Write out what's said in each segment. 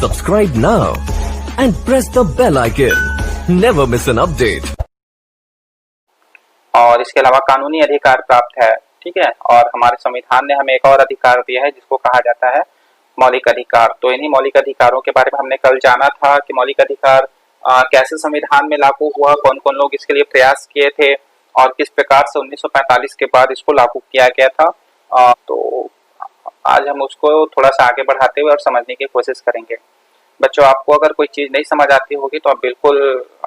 Subscribe now and press the bell icon. Never miss an update. और इसके अलावा कानूनी अधिकार प्राप्त है, ठीक है। और हमारे संविधान ने हमें एक और अधिकार दिया है जिसको कहा जाता है मौलिक अधिकार। तो इन्हीं मौलिक अधिकारों के बारे में हमने कल जाना था कि मौलिक अधिकार कैसे संविधान में लागू हुआ, कौन कौन लोग इसके लिए प्रयास किए थे और किस प्रकार से 1945 के बाद इसको लागू किया गया था। तो आज हम उसको थोड़ा सा आगे बढ़ाते हुए और समझने की कोशिश करेंगे। बच्चों, आपको अगर कोई चीज नहीं समझ आती होगी तो आप बिल्कुल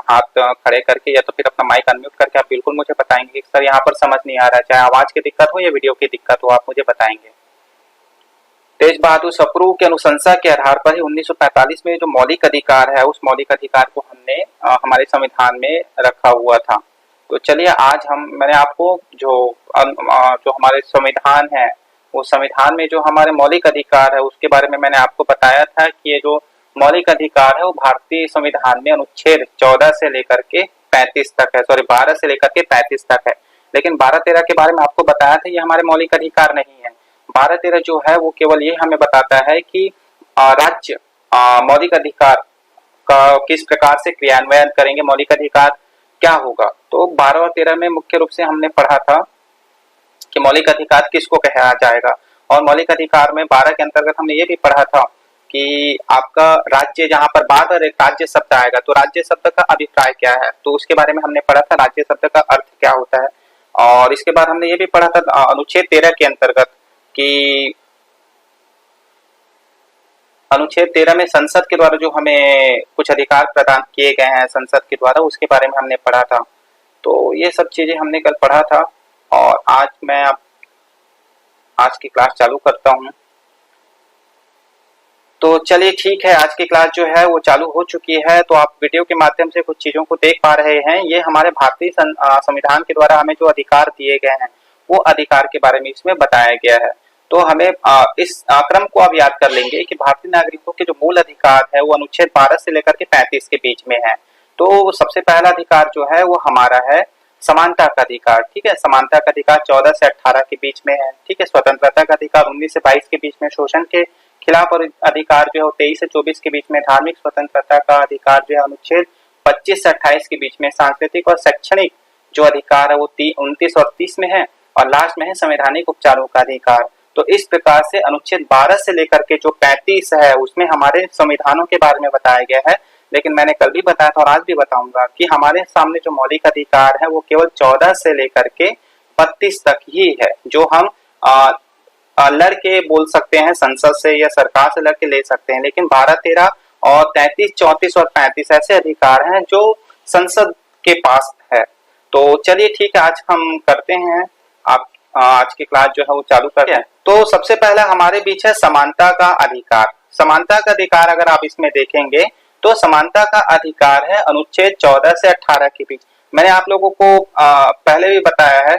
हाथ खड़े करके या तो फिर अपना माइक अनम्यूट करके आप बिल्कुल मुझे बताएंगे कि सर यहाँ पर समझ नहीं आ रहा है, चाहे आवाज की दिक्कत हो या वीडियो की दिक्कत हो, आप मुझे बताएंगे। तेज बहादुर सप्रू की अनुशंसा के आधार पर ही 1945 में जो मौलिक अधिकार है उस मौलिक अधिकार को हमने हमारे संविधान में रखा हुआ था। तो चलिए आज मैंने आपको जो हमारे संविधान है उस संविधान में जो हमारे मौलिक अधिकार है उसके बारे में मैंने आपको बताया था कि ये जो मौलिक अधिकार है वो भारतीय संविधान में अनुच्छेद 14 से लेकर के 35 तक है, 12 से लेकर के 35 तक है। लेकिन 12-13 के बारे में आपको बताया था ये हमारे मौलिक अधिकार नहीं है। 12-13 जो है वो केवल ये हमें बताता है कि राज्य मौलिक अधिकार का किस प्रकार से क्रियान्वयन करेंगे, मौलिक अधिकार क्या होगा। तो 12 और 13 में मुख्य रूप से हमने पढ़ा था कि मौलिक अधिकार किसको कहा जाएगा, और मौलिक अधिकार में 12 के अंतर्गत हमने ये भी पढ़ा था कि आपका राज्य, जहां पर बार बार एक राज्य शब्द आएगा तो राज्य शब्द का अभिप्राय क्या है, तो उसके बारे में हमने पढ़ा था राज्य शब्द का अर्थ क्या होता है। और इसके बाद हमने ये भी पढ़ा था अनुच्छेद 13 के अंतर्गत कि अनुच्छेद 13 में संसद के द्वारा जो हमें कुछ अधिकार प्रदान किए गए हैं संसद के द्वारा, उसके बारे में हमने पढ़ा था। तो ये सब चीजें हमने कल पढ़ा था और आज मैं आज की क्लास चालू करता हूं। तो चलिए ठीक है, आज की क्लास जो है वो चालू हो चुकी है। तो आप वीडियो के माध्यम से कुछ चीजों को देख पा रहे हैं। ये हमारे भारतीय संविधान के द्वारा हमें जो अधिकार दिए गए हैं वो अधिकार के बारे में इसमें बताया गया है। तो हमें इस क्रम को आप याद कर लेंगे कि भारतीय नागरिकों के जो मूल अधिकार है वो अनुच्छेद 12 से लेकर के 35 के बीच में है। तो सबसे पहला अधिकार जो है वो हमारा है समानता का अधिकार, ठीक है। समानता का अधिकार 14 से 18 के बीच में है, ठीक है। स्वतंत्रता का अधिकार 19 से 22 के बीच में, शोषण के खिलाफ और अधिकार जो है 23 से 24 के बीच में, धार्मिक स्वतंत्रता का अधिकार जो है अनुच्छेद 25 से 28 के बीच में, सांस्कृतिक और शैक्षणिक जो अधिकार है वो 29 और 30 में है, और लास्ट में है संवैधानिक उपचारों का अधिकार। तो इस प्रकार से अनुच्छेद 12 से लेकर के जो 35 है उसमें हमारे संविधानों के बारे में बताया गया है। लेकिन मैंने कल भी बताया था और आज भी बताऊंगा कि हमारे सामने जो मौलिक अधिकार है वो केवल 14 से लेकर के 32 तक ही है, जो हम लड़के बोल सकते हैं संसद से या सरकार से लड़के ले सकते हैं। लेकिन 12-13 और 33, 34 और 35 ऐसे अधिकार हैं जो संसद के पास है। तो चलिए ठीक है, आज हम करते हैं, आप आज की क्लास जो है वो चालू करते हैं। तो सबसे पहला हमारे बीच है समानता का अधिकार। समानता का अधिकार अगर आप इसमें देखेंगे तो समानता का अधिकार है अनुच्छेद 14 से 18 के बीच। मैंने आप लोगों को पहले भी बताया है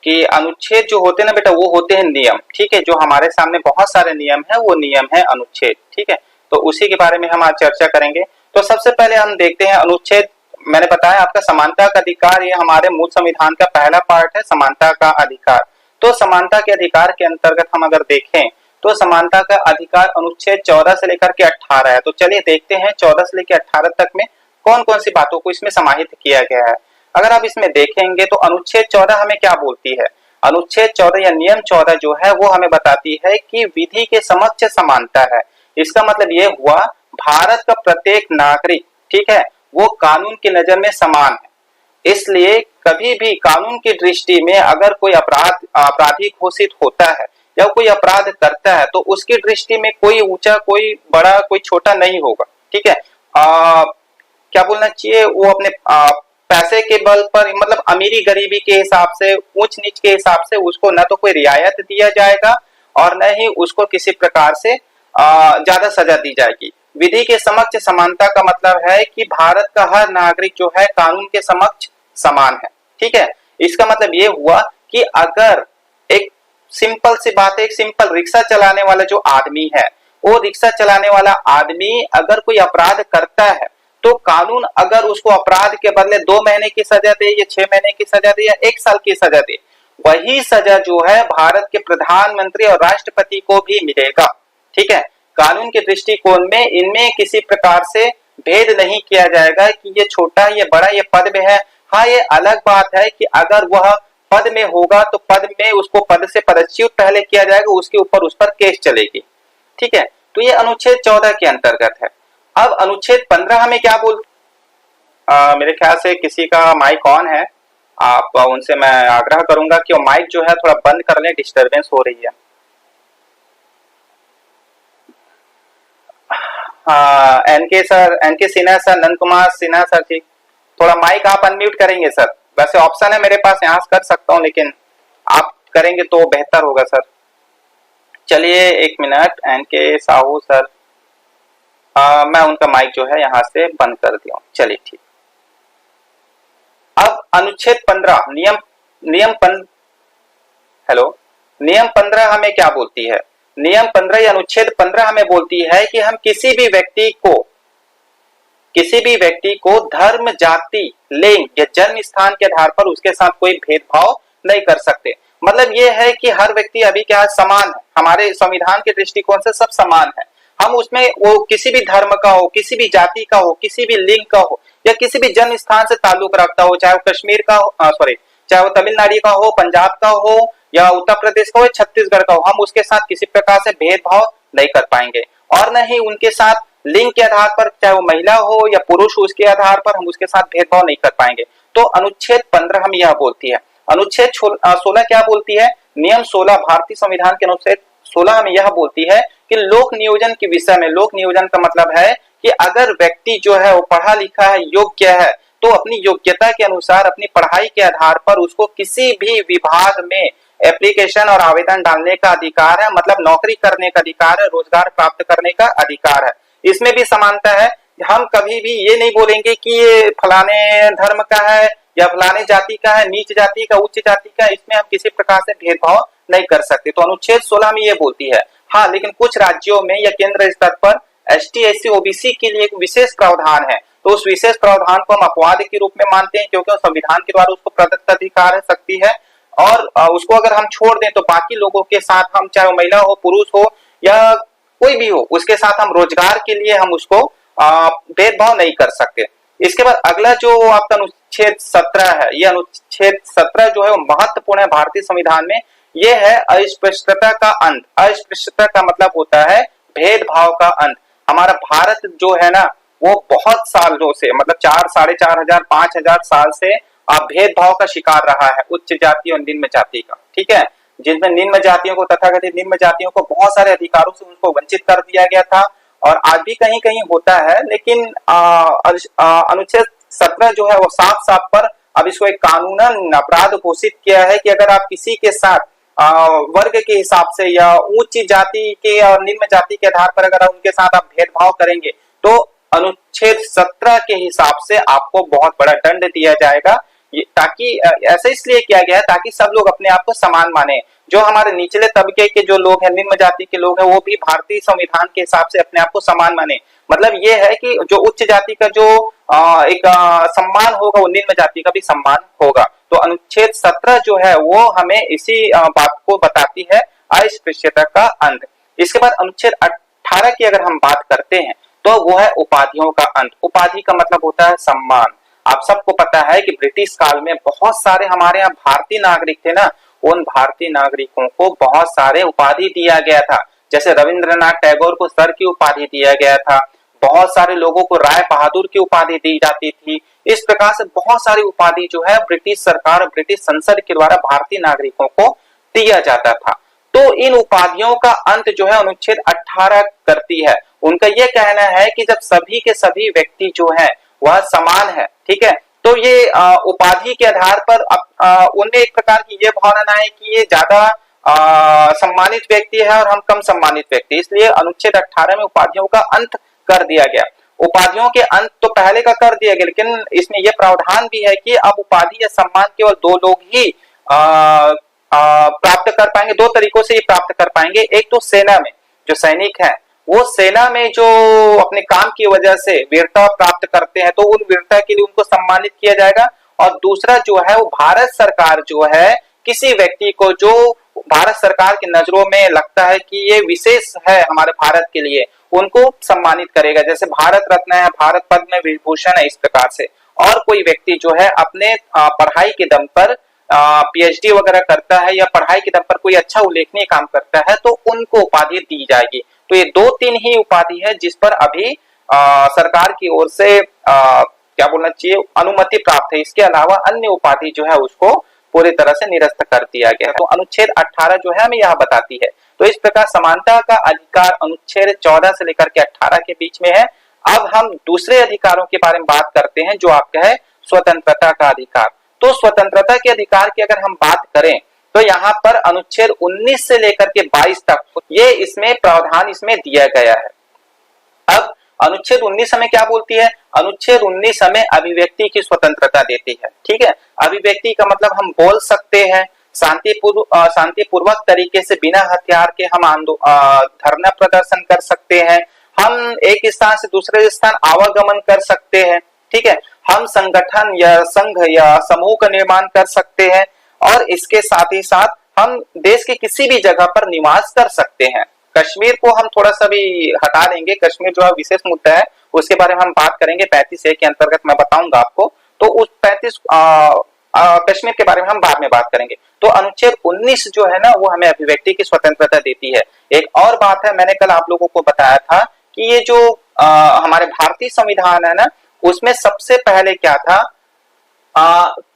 कि अनुच्छेद जो होते हैं ना बेटा वो होते हैं नियम, ठीक है। जो हमारे सामने बहुत सारे नियम है वो नियम है अनुच्छेद, ठीक है। तो उसी के बारे में हम आज चर्चा करेंगे। तो सबसे पहले हम देखते हैं अनुच्छेद, मैंने बताया आपका समानता का अधिकार, ये हमारे मूल संविधान का पहला पार्ट है समानता का अधिकार। तो समानता के अधिकार के अंतर्गत हम अगर देखें तो समानता का अधिकार अनुच्छेद 14 से लेकर के 18 है। तो चलिए देखते हैं 14 से लेकर 18 तक में कौन कौन सी बातों को इसमें समाहित किया गया है। अगर आप इसमें देखेंगे तो अनुच्छेद 14 हमें क्या बोलती है, अनुच्छेद 14 या नियम 14 जो है वो हमें बताती है कि विधि के समक्ष समानता है। इसका मतलब ये हुआ भारत का प्रत्येक नागरिक, ठीक है, वो कानून की नजर में समान है। इसलिए कभी भी कानून की दृष्टि में अगर कोई अपराधी घोषित होता है या कोई अपराध करता है तो उसकी दृष्टि में कोई ऊंचा, कोई बड़ा, कोई छोटा नहीं होगा, ठीक है। क्या बोलना चाहिए, वो अपने पैसे के बल पर, मतलब अमीरी गरीबी के हिसाब से, ऊंच नीच के हिसाब से उसको न तो कोई रियायत दिया जाएगा और न ही उसको किसी प्रकार से ज्यादा सजा दी जाएगी। विधि के समक्ष समानता का मतलब है कि भारत का हर नागरिक जो है कानून के समक्ष समान है, ठीक है। इसका मतलब ये हुआ कि अगर एक सिंपल सी बात है, एक सिंपल रिक्शा चलाने वाला जो आदमी है, वो रिक्शा चलाने वाला आदमी अगर कोई अपराध करता है तो कानून अगर उसको अपराध के बदले 2 महीने की सजा दे या 6 महीने की सजा दे या 1 साल की सजा दे, वही सजा जो है भारत के प्रधानमंत्री और राष्ट्रपति को भी मिलेगा, ठीक है। कानून के दृष्टिकोण में इनमें किसी प्रकार से भेद नहीं किया जाएगा कि ये छोटा ये बड़ा ये पद में है। हाँ, ये अलग बात है कि अगर वह पद में होगा तो पद में उसको पद से पदच्युत पहले किया जाएगा, उसके ऊपर उस पर केस चलेगी। ठीक है, तो ये अनुच्छेद 14 के अंतर्गत है। अब अनुच्छेद 15 हमें क्या बोल मेरे ख्याल से किसी का माइक ऑन है, आप उनसे मैं आग्रह करूंगा कि वो माइक जो है थोड़ा बंद कर लें, डिस्टरबेंस हो रही है। NK sir, NK Sinha sir, Nand Kumar Sinha sir ji, थोड़ा माइक आप अनम्यूट करेंगे सर। वैसे ऑप्शन है मेरे पास, यहाँ से कर सकता हूँ, लेकिन आप करेंगे तो बेहतर होगा सर। चलिए एक मिनट, एनके साहू सर, मैं उनका माइक जो है यहाँ से बंद कर दिया हूँ। चलिए ठीक। अब अनुच्छेद 15 नियम 15 हमें क्या बोलती है? नियम 15 या अनुच्छेद 15 हमें बोलती है कि हम किसी भी व्यक्ति को धर्म, जाति, लिंग या जन्म स्थान के आधार पर उसके साथ कोई भेदभाव नहीं कर सकते। मतलब ये है कि हर व्यक्ति अभी क्या समान है, हमारे संविधान के दृष्टिकोण से सब समान है। हम उसमें वो किसी भी धर्म का हो, किसी भी जाति का हो, किसी भी लिंग का हो या किसी भी जन्म स्थान से ताल्लुक रखता हो, चाहे वो कश्मीर का हो, चाहे वो तमिलनाडु का हो, पंजाब का हो या उत्तर प्रदेश का हो, छत्तीसगढ़ का हो, हम उसके साथ किसी प्रकार से भेदभाव नहीं कर पाएंगे। और न ही उनके साथ लिंग के आधार पर, चाहे वो महिला हो या पुरुष हो, उसके आधार पर हम उसके साथ भेदभाव नहीं कर पाएंगे। तो अनुच्छेद 15 हम यह बोलती है। अनुच्छेद 16 क्या बोलती है? नियम 16 भारतीय संविधान के अनुच्छेद 16 हमें यह बोलती है कि लोक नियोजन के विषय में, लोक नियोजन का मतलब है कि अगर व्यक्ति जो है वो पढ़ा लिखा है, योग्य है, तो अपनी योग्यता के अनुसार अपनी पढ़ाई के आधार पर उसको किसी भी विभाग में एप्लीकेशन और आवेदन डालने का अधिकार है। मतलब नौकरी करने का अधिकार है, रोजगार प्राप्त करने का अधिकार है। इसमें भी समानता है। हम कभी भी ये नहीं बोलेंगे कि ये फलाने धर्म का है या फलाने जाति का है, नीच जाति का, उच्च जाति का, इसमें हम किसी प्रकार से भेदभाव नहीं कर सकते। तो अनुच्छेद 16 में ये बोलती है। हाँ, लेकिन कुछ राज्यों में या केंद्र स्तर पर एसटी, एससी, ओबीसी के लिए एक विशेष प्रावधान है। तो उस विशेष प्रावधान को हम अपवाद के रूप में मानते हैं, क्योंकि संविधान के द्वारा उसको प्रदत्त अधिकार है, शक्ति है, और उसको अगर हम छोड़ दें तो बाकी लोगों के साथ हम, चाहे वो महिला हो, पुरुष हो या कोई भी हो, उसके साथ हम रोजगार के लिए हम उसको भेदभाव नहीं कर सकते। इसके बाद अगला जो आपका अनुच्छेद 17 है, ये अनुच्छेद 17 जो है वो महत्वपूर्ण है भारतीय संविधान में। ये है अस्पृश्यता का अंत। अस्पृश्यता का मतलब होता है भेदभाव का अंत। हमारा भारत जो है ना, वो बहुत सालों से, मतलब 4, 4,500, 5,000 साल से भेदभाव का शिकार रहा है, उच्च जाति और निम्न जाति का। ठीक है, जिनमें निम्न जातियों को, तथाकथित निम्न जातियों को बहुत सारे अधिकारों से उनको वंचित कर दिया गया था, और आज भी कहीं कहीं होता है। लेकिन अनुच्छेद 17 जो है वो साफ साफ पर अब इसको एक कानूनन अपराध घोषित किया है कि अगर आप किसी के साथ वर्ग के हिसाब से या उच्च जाति के और निम्न जाति के आधार पर अगर उनके साथ आप भेदभाव करेंगे तो अनुच्छेद 17 के हिसाब से आपको बहुत बड़ा दंड दिया जाएगा। ताकि ऐसा इसलिए किया गया है ताकि सब लोग अपने आप को समान माने। जो हमारे निचले तबके के जो लोग हैं, निम्न जाति के लोग हैं, वो भी भारतीय संविधान के हिसाब से अपने आप को समान माने। मतलब ये है कि जो उच्च जाति का जो एक सम्मान होगा, वो निम्न जाति का भी सम्मान होगा। तो अनुच्छेद 17 जो है वो हमें इसी बात को बताती है, अस्पृश्यता का अंत। इसके बाद अनुच्छेद 18 की अगर हम बात करते हैं तो वो है उपाधियों का अंत। उपाधि का मतलब होता है सम्मान। आप सबको पता है कि ब्रिटिश काल में बहुत सारे हमारे यहाँ भारतीय नागरिक थे ना, उन भारतीय नागरिकों को बहुत सारे उपाधि दिया गया था। जैसे रविंद्रनाथ टैगोर को सर की उपाधि दिया गया था, बहुत सारे लोगों को राय बहादुर की उपाधि दी जाती थी। इस प्रकार से बहुत सारी उपाधि जो है ब्रिटिश सरकार, ब्रिटिश संसद के द्वारा भारतीय नागरिकों को दिया जाता था। तो इन उपाधियों का अंत जो है अनुच्छेद 18 करती है। उनका यह कहना है कि जब सभी के सभी व्यक्ति जो है वह समान है, ठीक है, तो ये उपाधि के आधार पर उनमें एक प्रकार की ये भावना है कि ये ज्यादा सम्मानित व्यक्ति है और हम कम सम्मानित व्यक्ति, इसलिए अनुच्छेद 18 में उपाधियों का अंत कर दिया गया। उपाधियों के अंत तो पहले का कर दिया गया, लेकिन इसमें यह प्रावधान भी है कि अब उपाधि या सम्मान केवल 2 लोग ही प्राप्त कर पाएंगे। 2 तरीकों से ये प्राप्त कर पाएंगे। एक तो सेना में जो सैनिक है, वो सेना में जो अपने काम की वजह से वीरता प्राप्त करते हैं तो उन वीरता के लिए उनको सम्मानित किया जाएगा। और दूसरा जो है वो भारत सरकार जो है किसी व्यक्ति को जो भारत सरकार की नजरों में लगता है कि ये विशेष है हमारे भारत के लिए, उनको सम्मानित करेगा। जैसे भारत रत्न है, भारत पद्म विभूषण है, इस प्रकार से। और कोई व्यक्ति जो है अपने पढ़ाई के दम पर पीएचडी वगैरह करता है या पढ़ाई के दम पर कोई अच्छा उल्लेखनीय काम करता है, तो उनको उपाधि दी जाएगी। तो ये 2-3 ही उपाधि है जिस पर अभी सरकार की ओर से क्या बोलना चाहिए, अनुमति प्राप्त है। इसके अलावा अन्य उपाधि जो है उसको पूरी तरह से निरस्त कर दिया गया। तो अनुच्छेद 18 जो है हमें यह बताती है। तो इस प्रकार समानता का अधिकार अनुच्छेद 14 से लेकर के 18 के बीच में है। अब हम दूसरे अधिकारों के बारे में बात करते हैं, जो आपका है स्वतंत्रता का अधिकार। तो स्वतंत्रता के अधिकार की अगर हम बात करें तो यहाँ पर अनुच्छेद 19 से लेकर के 22 तक ये इसमें प्रावधान इसमें दिया गया है। अब अनुच्छेद 19 हमें क्या बोलती है? अनुच्छेद 19 हमें अभिव्यक्ति की स्वतंत्रता देती है। ठीक है, अभिव्यक्ति का मतलब हम बोल सकते हैं, शांतिपूर्वक तरीके से बिना हथियार के हम धरना प्रदर्शन कर सकते हैं, हम एक स्थान से दूसरे स्थान आवागमन कर सकते हैं। ठीक है, हम संगठन या संघ या समूह का निर्माण कर सकते हैं, और इसके साथ ही साथ हम देश के किसी भी जगह पर निवास कर सकते हैं। कश्मीर को हम थोड़ा सा भी हटा देंगे, कश्मीर जो है विशेष मुद्दा है, उसके बारे में हम बात करेंगे 35A के अंतर्गत मैं बताऊंगा आपको। तो उस 35 कश्मीर के बारे में हम बाद में बात करेंगे। तो अनुच्छेद 19 जो है ना वो हमें अभिव्यक्ति की स्वतंत्रता देती है। एक और बात है, मैंने कल आप लोगों को बताया था कि ये जो हमारे भारतीय संविधान है ना, उसमें सबसे पहले क्या था,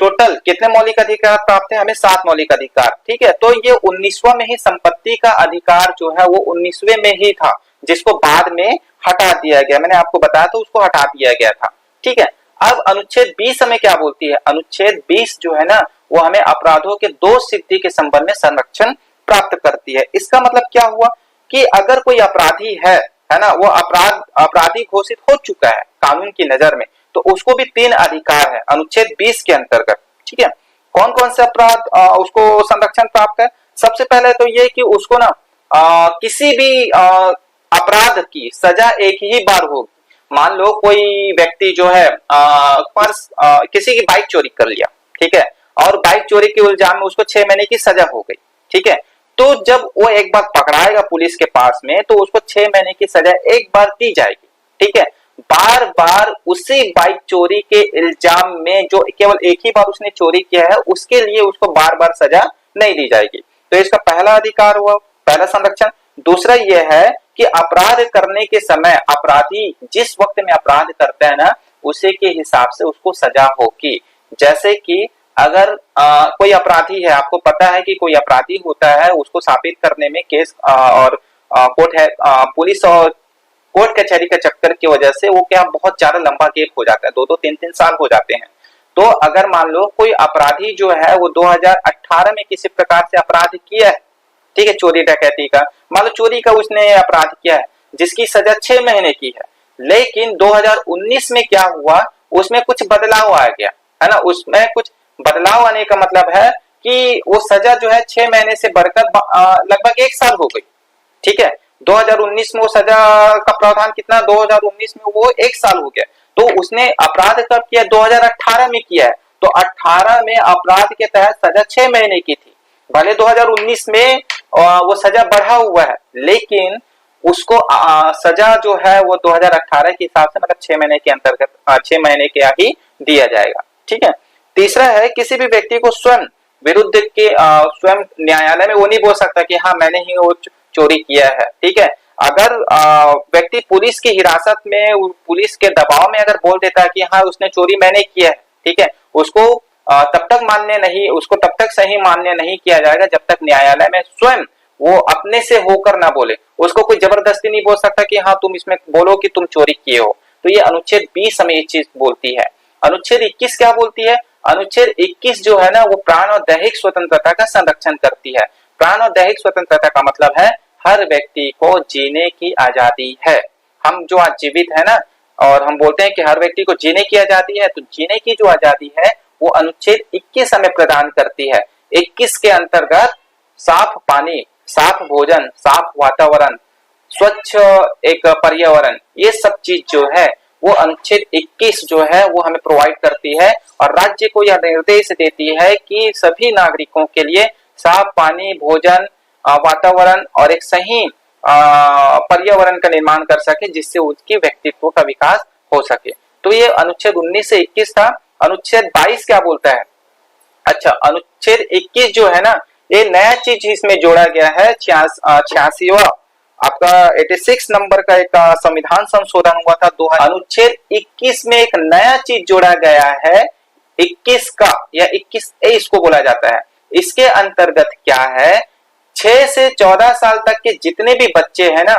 टोटल कितने मौलिक अधिकार प्राप्त है? हमें 7 मौलिक अधिकार। ठीक है, तो ये 19वां में ही संपत्ति का अधिकार जो है वो 19वें में ही था, जिसको बाद में हटा दिया गया। मैंने आपको बताया था उसको हटा दिया गया था। ठीक है, अब अनुच्छेद 20 हमें क्या बोलती है? अनुच्छेद 20 जो है ना वो हमें अपराधों के दोष सिद्धि के संबंध में संरक्षण प्राप्त करती है। इसका मतलब क्या हुआ कि अगर कोई अपराधी है ना, वो अपराधी घोषित हो चुका है कानून की नजर में, तो उसको भी 3 अधिकार है अनुच्छेद 20 के अंतर्गत। ठीक है, कौन कौन से अपराध उसको संरक्षण प्राप्त है? सबसे पहले तो ये कि उसको ना किसी भी अपराध की सजा एक ही बार होगी। मान लो कोई व्यक्ति जो है पर्स किसी की बाइक चोरी कर लिया, ठीक है, और बाइक चोरी के इल्जाम में उसको 6 महीने की सजा हो गई। ठीक है, तो जब वो एक बार पकड़ाएगा पुलिस के पास में, तो उसको 6 महीने की सजा एक बार दी जाएगी। ठीक है, बार बार उसी बाइक चोरी के इल्जाम में जो केवल एक ही बार उसने चोरी किया है, उसके लिए उसको बार बार सजा नहीं दी जाएगी। तो इसका पहला अधिकार हुआ, पहला संरक्षण। दूसरा यह है कि अपराध करने के समय अपराधी जिस वक्त में अपराध करता है ना, उसी के हिसाब से उसको सजा होगी। जैसे कि अगर कोई अपराधी है, आपको पता है कि कोई अपराधी होता है, उसको साबित करने में केस और कोर्ट है, पुलिस और कोर्ट कचहरी के चक्कर की वजह से वो क्या बहुत ज्यादा लंबा गेप हो जाता है, 2-2, 3-3 साल हो जाते हैं। तो अगर मान लो कोई अपराधी जो है वो 2018 में किसी प्रकार से अपराध किया है, ठीक है, चोरी डकैती का, मान लो चोरी का उसने अपराध किया है जिसकी सजा 6 महीने की है, लेकिन 2019 में क्या हुआ, उसमें कुछ बदलाव आ गया, है ना। उसमें कुछ बदलाव आने का मतलब है कि वो सजा जो है 6 महीने से बढ़कर लगभग 1 साल हो गई। ठीक है, 2019 में वो सजा का प्रावधान कितना, 2019 में वो 1 साल हो गया। तो उसने अपराध कब किया, 2018 में किया है, तो 18 में अपराध के तहत सजा 6 महीने की थी। भले 2019 में वो सजा बढ़ा हुआ है, लेकिन उसको सजा जो है वो 2018 के हिसाब से मतलब 6 महीने के अंतर्गत 6 महीने के ही दिया जाएगा। ठीक है, तीसरा है किसी भी व्यक्ति को स्वयं विरुद्ध के स्वयं न्यायालय में वो नहीं बोल सकता कि हाँ मैंने ही वो चोरी किया है। ठीक है, अगर व्यक्ति पुलिस की हिरासत में, पुलिस के दबाव में अगर बोल देता है कि हाँ उसने चोरी मैंने किया है, ठीक है, उसको तब तक सही मान्य नहीं किया जाएगा जब तक न्यायालय में स्वयं वो अपने से होकर ना बोले। उसको कोई जबरदस्ती नहीं बोल सकता कि हाँ तुम इसमें बोलो कि तुम चोरी किए हो। तो ये अनुच्छेद 20 हमें ये चीज बोलती है। अनुच्छेद 21 क्या बोलती है? अनुच्छेद 21 जो है ना वो प्राण और दैहिक स्वतंत्रता का संरक्षण करती है। प्राण और दैहिक स्वतंत्रता का मतलब है हर व्यक्ति को जीने की आजादी है। हम जो आज जीवित है ना, और हम बोलते हैं कि हर व्यक्ति को जीने की आजादी है, तो जीने की जो आजादी है वो अनुच्छेद 21 हमें प्रदान करती है। 21 के अंतर्गत साफ पानी, साफ भोजन, साफ वातावरण, स्वच्छ एक पर्यावरण, ये सब चीज जो है वो अनुच्छेद 21 जो है वो हमें प्रोवाइड करती है, और राज्य को यह निर्देश देती है कि सभी नागरिकों के लिए साफ पानी, भोजन, वातावरण और एक सही पर्यावरण का निर्माण कर सके, जिससे उसके व्यक्तित्व का विकास हो सके। तो ये अनुच्छेद 19 से 21 था। अनुच्छेद 22 क्या बोलता है? अच्छा, अनुच्छेद 21 जो है ना, ये नया चीज इसमें जोड़ा गया है। 86वां आपका 86 नंबर का एक संविधान संशोधन हुआ था 2000। अनुच्छेद 21 में एक नया चीज जोड़ा गया है, 21 का या 21A इसको बोला जाता है। इसके अंतर्गत क्या है, 6 से 14 साल तक के जितने भी बच्चे हैं ना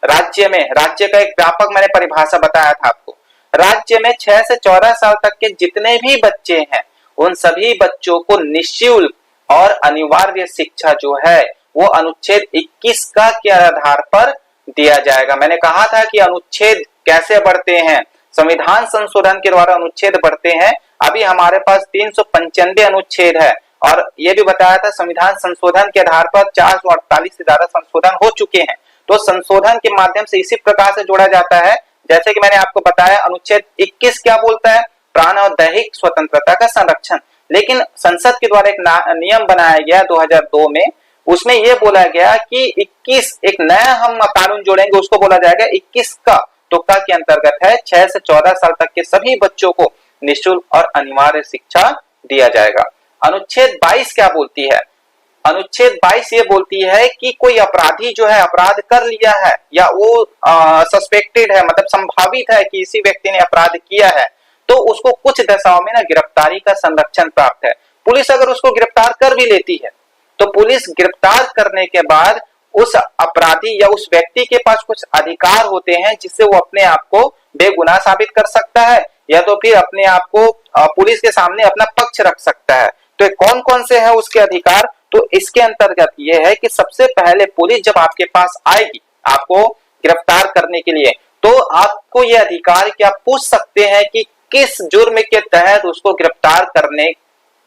राज्य में, राज्य का एक व्यापक मैंने परिभाषा बताया था आपको, राज्य में 6 से 14 साल तक के जितने भी बच्चे हैं उन सभी बच्चों को निःशुल्क और अनिवार्य शिक्षा जो है वो अनुच्छेद 21 का के आधार पर दिया जाएगा। मैंने कहा था कि अनुच्छेद कैसे बढ़ते हैं, संविधान संशोधन के द्वारा अनुच्छेद बढ़ते हैं। अभी हमारे पास 395 अनुच्छेद है और ये भी बताया था संविधान संशोधन के आधार पर 448 से ज्यादा संशोधन हो चुके हैं। तो संशोधन के माध्यम से इसी प्रकार से जोड़ा जाता है। जैसे कि मैंने आपको बताया, अनुच्छेद 21 क्या बोलता है, प्राण और दैहिक स्वतंत्रता का संरक्षण। लेकिन संसद के द्वारा एक नियम बनाया गया 2002 में, उसमें यह बोला गया कि 21 एक नया हम कानून जोड़ेंगे, उसको बोला जाएगा 21 का। तो का के अंतर्गत है 6 से 14 साल तक के सभी बच्चों को निःशुल्क और अनिवार्य शिक्षा दिया जाएगा। अनुच्छेद 22 क्या बोलती है? अनुच्छेद 22 ये बोलती है कि कोई अपराधी जो है अपराध कर लिया है या वो सस्पेक्टेड है, मतलब संभावित है कि इसी व्यक्ति ने अपराध किया है, तो उसको कुछ दशाओं में ना गिरफ्तारी का संरक्षण प्राप्त है। पुलिस अगर उसको गिरफ्तार कर भी लेती है तो पुलिस गिरफ्तार करने के बाद उस अपराधी या उस व्यक्ति के पास कुछ अधिकार होते हैं जिससे वो अपने आप को बेगुनाह साबित कर सकता है या तो फिर अपने आप को पुलिस के सामने अपना पक्ष रख सकता है। तो कौन कौन से हैं उसके अधिकार? तो इसके अंतर्गत यह है कि सबसे पहले पुलिस जब आपके पास आएगी आपको गिरफ्तार करने के लिए, तो आपको यह अधिकार कि आप पूछ सकते हैं कि किस जुर्म के तहत उसको गिरफ्तार करने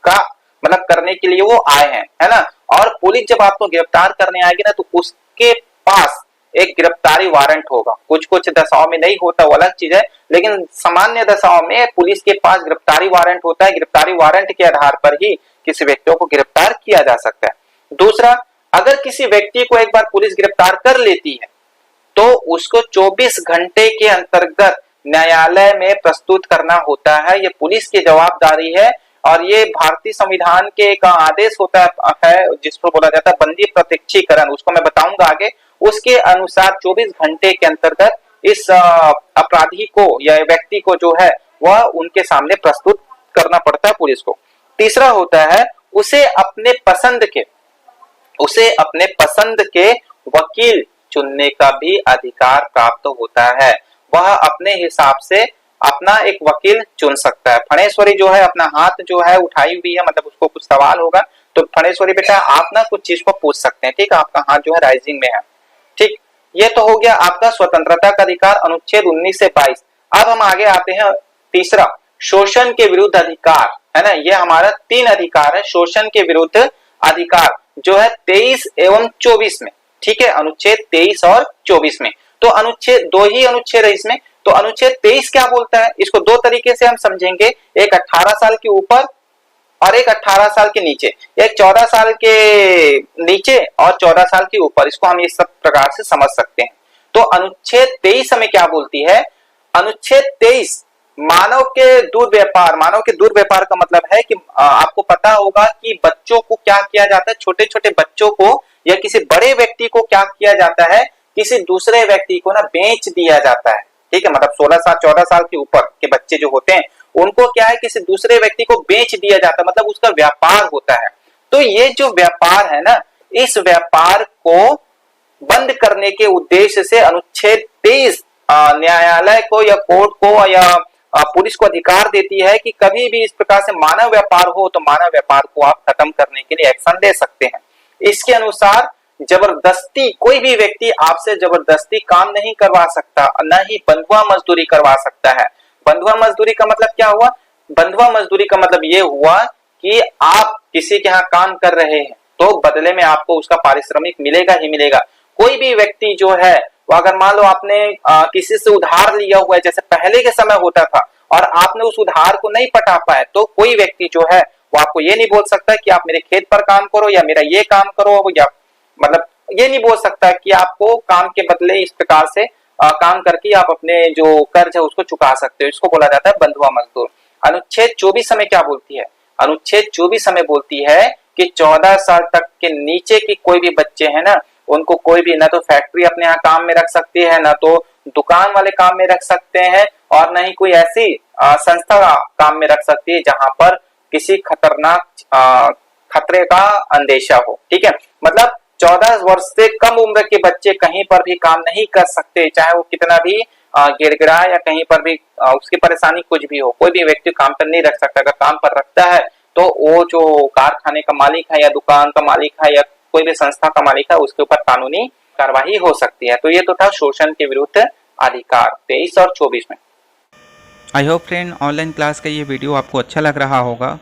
का मतलब करने के लिए वो आए हैं, है ना। और पुलिस जब आपको गिरफ्तार करने आएगी ना तो उसके पास एक गिरफ्तारी वारंट होगा। कुछ कुछ दशाओं में नहीं होता, वो अलग चीज है, लेकिन सामान्य दशाओं में पुलिस के पास गिरफ्तारी वारंट होता है। गिरफ्तारी वारंट के आधार पर ही किसी व्यक्ति को गिरफ्तार किया जा सकता है। दूसरा, अगर किसी व्यक्ति को एक बार पुलिस गिरफ्तार कर लेती है तो उसको 24 घंटे के अंतर्गत न्यायालय में प्रस्तुत करना होता है। ये पुलिस की जवाबदारी है और ये भारतीय संविधान के एक आदेश होता है जिसको बोला जाता है बंदी प्रत्यक्षीकरण, उसको मैं बताऊंगा आगे। उसके अनुसार 24 घंटे के अंतर्गत इस अपराधी को या व्यक्ति को जो है वह उनके सामने प्रस्तुत करना पड़ता है पुलिस को। तीसरा होता है उसे अपने पसंद के वकील चुनने का भी अधिकार प्राप्त होता है। वह अपने हिसाब से अपना एक वकील चुन सकता है। फणेश्वरी जो है अपना हाथ जो है उठाई हुई है, मतलब उसको कुछ सवाल होगा तो फणेश्वरी बेटा आप ना कुछ चीज को पूछ सकते हैं, ठीक है, आपका हाथ जो है राइजिंग में है, ठीक। ये तो हो गया आपका स्वतंत्रता का अधिकार अनुच्छेद 19 से 22। अब हम आगे आते हैं तीसरा, शोषण के विरुद्ध अधिकार, है ना। ये हमारा 3 अधिकार है शोषण के विरुद्ध अधिकार जो है 23 एवं 24 में, ठीक है, अनुच्छेद 23 और 24 में। तो अनुच्छेद 2 ही अनुच्छेद है इसमें। तो अनुच्छेद 23 क्या बोलता है, इसको 2 तरीके से हम समझेंगे, एक 18 साल के ऊपर और एक 18 साल के नीचे, एक 14 साल के नीचे और 14 साल के ऊपर, इसको हम इस सब प्रकार से समझ सकते हैं। तो अनुच्छेद 23 हमें क्या बोलती है? अनुच्छेद 23 मानव के दुर्व्यवहार का मतलब है कि आपको पता होगा कि बच्चों को क्या किया जाता है, छोटे छोटे बच्चों को या किसी बड़े व्यक्ति को क्या किया जाता है, किसी दूसरे व्यक्ति को ना बेच दिया जाता है, ठीक है। मतलब 16 साल 14 साल के ऊपर के बच्चे जो होते हैं उनको क्या है, किसी दूसरे व्यक्ति को बेच दिया जाता है, मतलब उसका व्यापार होता है। तो ये जो व्यापार है ना, इस व्यापार को बंद करने के उद्देश्य से अनुच्छेद 23 न्यायालय को या कोर्ट को या पुलिस को अधिकार देती है कि कभी भी इस प्रकार से मानव व्यापार हो तो मानव व्यापार को आप खत्म करने के लिए एक्शन ले सकते हैं। इसके अनुसार जबरदस्ती कोई भी व्यक्ति आपसे जबरदस्ती काम नहीं करवा सकता, न ही बंधुआ मजदूरी करवा सकता है। बंधुआ मजदूरी का मतलब क्या हुआ? बंधुआ मजदूरी का मतलब ये हुआ कि आप किसी के यहाँ काम कर रहे हैं तो बदले में आपको उसका पारिश्रमिक मिलेगा ही मिलेगा। कोई भी व्यक्ति जो है वो अगर मान लो आपने किसी से उधार लिया हुआ है, जैसे पहले के समय होता था, और आपने उस उधार को नहीं पटा पाए, तो कोई व्यक्ति जो है वो आपको ये नहीं बोल सकता कि आप मेरे खेत पर काम करो या मेरा ये काम करो, या मतलब ये नहीं बोल सकता कि आपको काम के बदले इस प्रकार से काम करके आप अपने जो कर्ज है उसको चुका सकते हो। इसको बोला जाता है बंधुआ मजदूर। अनुच्छेद 24 हमें क्या बोलती है? अनुच्छेद 24 हमें बोलती है कि 14 साल तक के नीचे की कोई भी बच्चे हैं ना, उनको कोई भी ना तो फैक्ट्री अपने यहाँ काम में रख सकती है, ना तो दुकान वाले काम में रख सकते हैं, और न ही कोई ऐसी संस्था काम में रख सकती है जहां पर किसी खतरनाक खतरे का अंदेशा हो। ठीक है, मतलब 14 वर्ष से कम उम्र के बच्चे कहीं पर भी काम नहीं कर सकते, चाहे वो कितना भी गिड़गिड़ाए या कहीं पर भी उसकी परेशानी कुछ भी हो, कोई भी व्यक्ति काम पर नहीं रख सकता। अगर काम पर रखता है तो वो जो कारखाने का मालिक है या दुकान का मालिक है या कोई भी संस्था का मालिक है, उसके ऊपर कानूनी कार्यवाही हो सकती है। तो ये तो था शोषण के विरुद्ध अधिकार 23 और 24 में। I hope friend online class का ये वीडियो आपको अच्छा लग रहा होगा।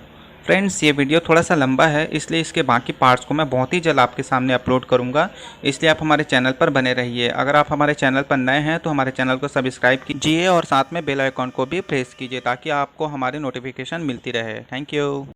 फ्रेंड्स, ये वीडियो थोड़ा सा लंबा है, इसलिए इसके बाकी पार्ट्स को मैं बहुत ही जल्द आपके सामने अपलोड करूंगा, इसलिए आप हमारे चैनल पर बने रहिए। अगर आप हमारे चैनल पर नए हैं तो हमारे चैनल को सब्सक्राइब कीजिए और साथ में बेल आइकॉन को भी प्रेस कीजिए ताकि आपको हमारी नोटिफिकेशन मिलती रहे। Thank you.